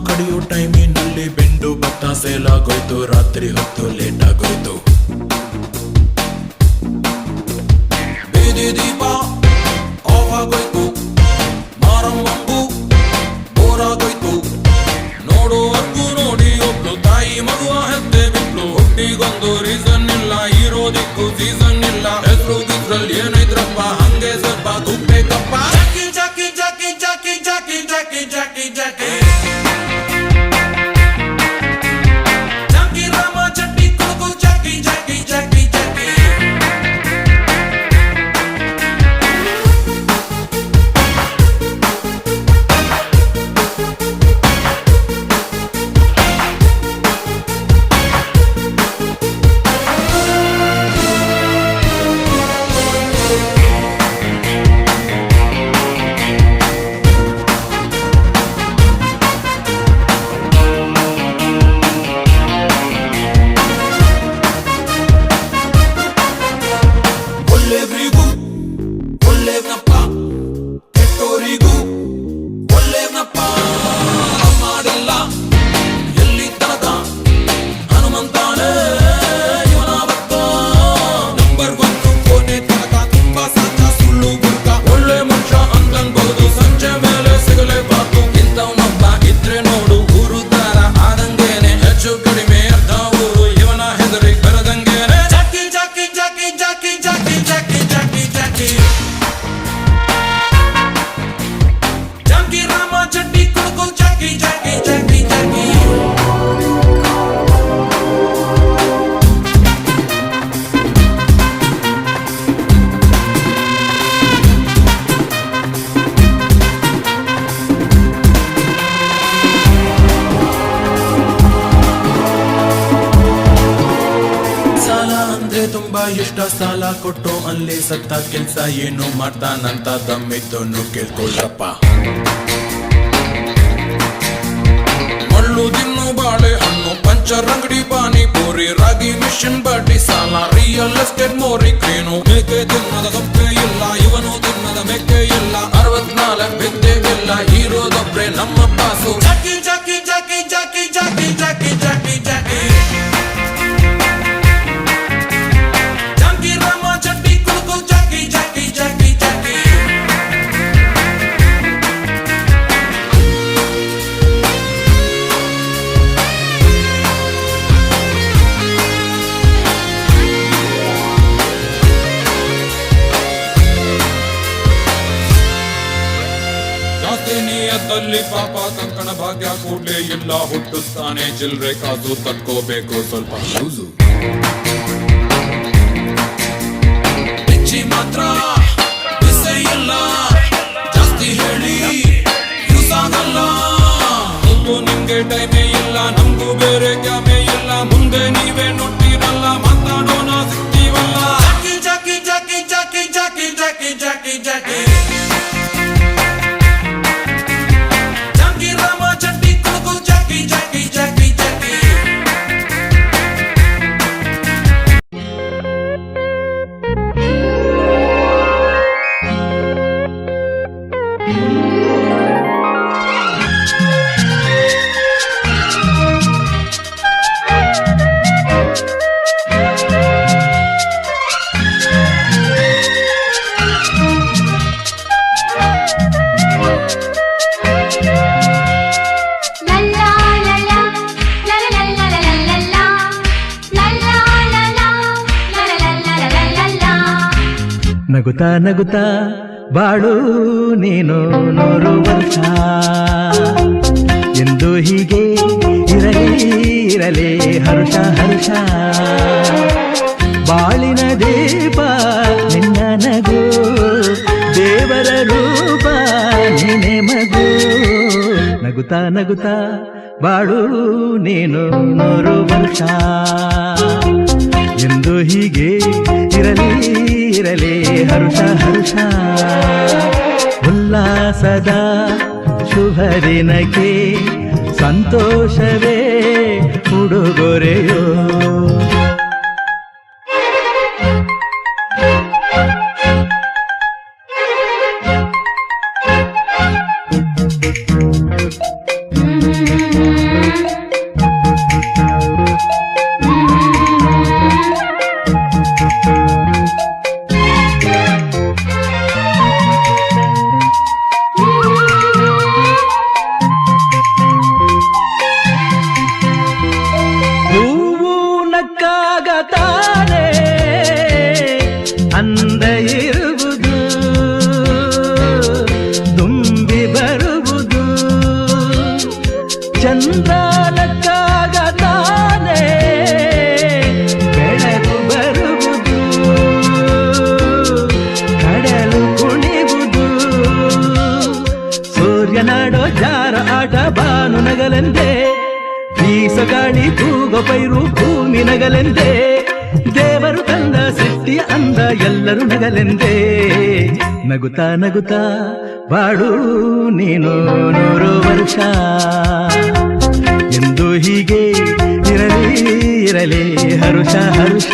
ಕಡಿಯೋ ಟೈಮಿನಲ್ಲಿ ಬೆಂಡು ಭತ್ತ ಸೇಲಾಗೋಯ್ತು, ರಾತ್ರಿ ಹೊತ್ತು ಲೇಟ್ ಆಗೋಯ್ತು. ಬೀದಿ ದೀಪ ಆಫ್ ಆಗೋಯ್ತು, ಮಾರಮ್ಮಂಗೂ ಬೋರಾಗೋಯ್ತು. ನೋಡುವರ್ಗೂ ನೋಡಿ ಒಬ್ಳು ತಾಯಿ ಮಗುವ ಹೆತ್ತೆ ಬಿಟ್ಲು. ಹುಟ್ಟಿಗೊಂದು ರೀಸನ್ ಇಲ್ಲ, ಇರೋದಿಕ್ಕೂ ಸೀಸನ್ ಇಲ್ಲ. ಹೆಸರು ಗಿದ್ರಲ್ಲಿ ಏನೈತ್ರಪ್ಪ, ಹಂಗೆ ಸ್ವಲ್ಪ ತುಪ್ಪೇಕಪ್ಪ. ಜಾಕಿ ಜಾಕಿ ಜಾಕಿ ಜಾಕಿ ಜಾಕಿ ಜಾಕಿ ಜಾಕಿ ಜಾಕಿ ಜಾಕಿ ರಾಮ ಚಟ್ಟಿ ಕೊಡಗು ಜಾಕಿ ಜಾಕಿ ಜಾಕಿ ಜಾಕಿ. ಒಳ್ಳೆಯವರಿಗೂ ಒಳ್ಳೆಯವನಪ್ಪ, ಕೆಟ್ಟೋರಿಗೂ ಒಳ್ಳೆಯವನಪ್ಪ. ಮಾಡಿಲ್ಲ ಎಲ್ಲಿ ತನಕ ಹನುಮಂತಾನೆ ಇವನ ಭಕ್ತ. ನಂಬರ್ 1 ಕೊನೆ ತನಕ ತುಂಬಾ ಸಾಚ ಸುಳ್ಳು ಗುರ್ಕ. ಒಳ್ಳೆ ಮನುಷ್ಯ ಅಂತನ್ಬಹುದು, ಸಂಜೆ ಮೇಲೆ ಸಿಗಲೇಬಾರ್ದು. ಇಂಥವನೊಬ್ಬ ಇದ್ರೆ ನೋಡು ಊರುದಾರ ಆದಂಗೇನೆ. ಹೆಚ್ಚು ಕಡಿಮೆ ಅರ್ಧ ಊರು ಇವನ ಹೆದರಿಗೆ ಬರದಂಗೇನೆ. ಜಾಕಿ ಜಾಕಿ ಜಾಕಿ ಜಾಕಿ ಜಾಕಿ ಜಾಕಿ ಜಾಕಿ ಜಾಕಿ ಜಾಕಿ ರಾಮ ಚಡ್ಡಿ ಕೊಡಗು ಜಾಕಿ ಜಾಕಿ ಜಾಕಿ ಜಾಕಿ. ಸಾಲ ಅಂದ್ರೆ ತುಂಬಾ ಇಷ್ಟ, ಸಾಲ ಕೊಟ್ಟು ಅಲ್ಲಿ ಸತ್ತ ಕೆಲ್ಸ ಏನು ಮಾಡ್ತಾನಂತ ದಮ್ಮಿದ್ದನ್ನು ಕೇಳ್ಕೊಳ್ರಪ್ಪ. ಮಳ್ಳು ದಿನ್ನು ಬಾಳೆ ಹಣ್ಣು, ಪಂಚರ್ ಅಂಗಡಿ ಪಾನಿಪುರಿ, ರಾಗಿ ಮಿಷನ್ ಬಡ್ಡಿ ಸಾಲ, ರಿಯಲ್ ಎಸ್ಟೇಟ್ ಮೋರಿ ಕ್ರೇನು. ಮೇಕೆ ತಿನ್ನದ ಕಪ್ಪೆ ಇಲ್ಲ, ಇವನು ತಿನ್ನದ ಮೇಕೆ ಇಲ್ಲ. 64 ಬಿದ್ದೆ ಇಲ್ಲ, ಇರೋದೊಬ್ರೆ ನಮ್ಮ ಬಾಸು. ಜಾಕಿ ಜಾಕಿ ಜಾಕಿ ಜಾಕಿ ಜಾಕಿ ಜಾಕಿ ಜಾಕಿ ಜಾಕಿ ಜಾಕಿ ರಾಮ ಚಡ್ಡಿ ಕೊಡಗು ಜಾಕಿ ಜಾಕಿ ಜಾಕಿ ಜಾಕಿ. ಜಾಸ್ತಿ ನಿಯತ್ತಲ್ಲಿ ಪಾಪ ಕಂಕಣ ಭಾಗ್ಯ ಕೂಡ್ಲೇ ಇಲ್ಲ. ಹುಟ್ಟುತ್ತಾನೆ ಚಿಲ್ರೆ ಕಾಸು ತಕ್ಕೋಬೇಕು ಸ್ವಲ್ಪ ಲೂಸು. ಹೆಚ್ಚಿ ಮಾತ್ರ ಬಿಸೆ ಇಲ್ಲ, ಜಾಸ್ತಿ ಹೇಳಿ ಯೂಸ್ ಆಗಲ್ಲ. ಹೊತ್ತು ನಿಮ್ಗೆ ಟೈಮೇ ಇಲ್ಲ, ನಮ್ಗೂ ಬೇರೆ ಕ್ಯಾಮೇ ಇಲ್ಲ. ಮುಂದೆ ನೀವೇ ನೋಡ್ತೀರಲ್ಲ, ಮಾತಾಡೋಣ ಸಿಗ್ತೀವಲ್ಲ. ಜಾಕಿ ಜಾಕಿ ಜಾಕಿ ಜಾಕಿ ಜಾಕಿ ಜಾಕಿ ಜಾಕಿ ಜಾಕಿ ರಾಮ ಚಡ್ಡಿ ಕೊಡಗು ಜಾಕಿ ಜಾಕಿ ಜಾಕಿ ಜಾಕಿ. ನಗುತ್ತಾ ನಗುತ್ತಾ ಬಾಳು ನೀನು 100 ವರ್ಷ ಎಂದು ಹೀಗೆ ಇರಲಿ ಇರಲಿ ಹರ್ಷ ಹರ್ಷ. ಬಾಳಿನ ದೀಪ ನಿನ್ನ ನಗು, ದೇವರ ರೂಪ ನೀನೆ ಮಗು. ನಗುತ್ತಾ ನಗುತ್ತಾ ಬಾಳು ನೀನು 100 ವರ್ಷ ಎಂದು ಹೀಗೆ ಇರಲಿ ಇರಲಿ ಹರ್ಷ ಹರ್ಷ. ಉಲ್ಲಾಸದ ಶುಭ ದಿನಕ್ಕೆ ಸಂತೋಷವೇ ಉಡುಗೊರೆಯೋ. ತಾನೇ ಅಂದ ಇರುವುದು ತುಂಬಿ ಬರುವುದು ಚಂದ್ರನಕ್ಕಾಗ ತಾನೇ ಬೆಳಕು ಬರುವುದು ಕಡಲು ಕುಣಿವುದು ಸೂರ್ಯನಾಡೋ ಜಾರ ಆಟ ಬಾನು ನಗಲೆಂದೇ ಬೀಸ ಗಾಳಿ ತೂಗೋ ಪೈರು ಭೂಮಿ ನಗಲೆಂದೇ ದೇವರು ತಂದ ಸೃಷ್ಟಿಯ ಅಂದ ಎಲ್ಲರೂ ನಗಲೆಂದೇ ನಗುತ್ತಾ ನಗುತ್ತಾ ಬಾಡು ನೀನು 100 ವರ್ಷ ಎಂದು ಹೀಗೆ ಇರಲಿ ಇರಲಿ ಹರುಷ ಹರುಷ